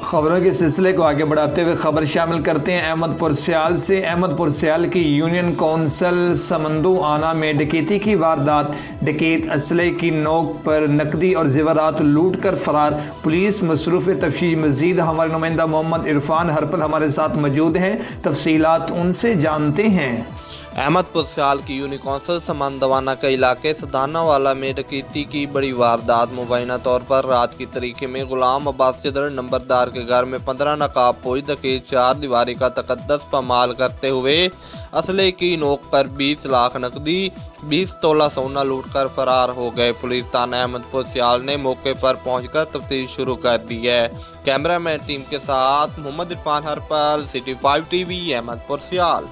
खबरों के सिलसिले को आगे बढ़ाते हुए खबर शामिल करते हैं अहमदपुर सियाल से। अहमदपुर सियाल की यूनियन कौंसिल समंदू आना में डकैती की वारदात। डकैत असले की नोक पर नकदी और जेवरात लूट कर फरार। पुलिस मसरूफ़ तफ्तीश। मजीद हमारे नुमाइंदा मोहम्मद इरफान हरपल हमारे साथ मौजूद हैं, तफसीलात उनसे जानते हैं। अहमदपुर सियाल की यूनियन कौंसिल समंदवाना के इलाके सदानावाला में डकैती की बड़ी वारदात। मुबैना तौर पर रात की तरीके में गुलाम अब्बास चदर नंबरदार के घर में 15 नकाबपोश डकैत 4 दीवारी का तकद्दस पामाल करते हुए असले की नोक पर 20 लाख नकदी 20 तोला सोना लूट कर फरार हो गए। पुलिस थाना अहमदपुर सियाल ने मौके पर पहुंचकर तफ्तीश शुरू कर दी है। कैमरामैन टीम के साथ मोहम्मद इरफान हरपल, सिटी 5 टीवी, अहमदपुर सियाल।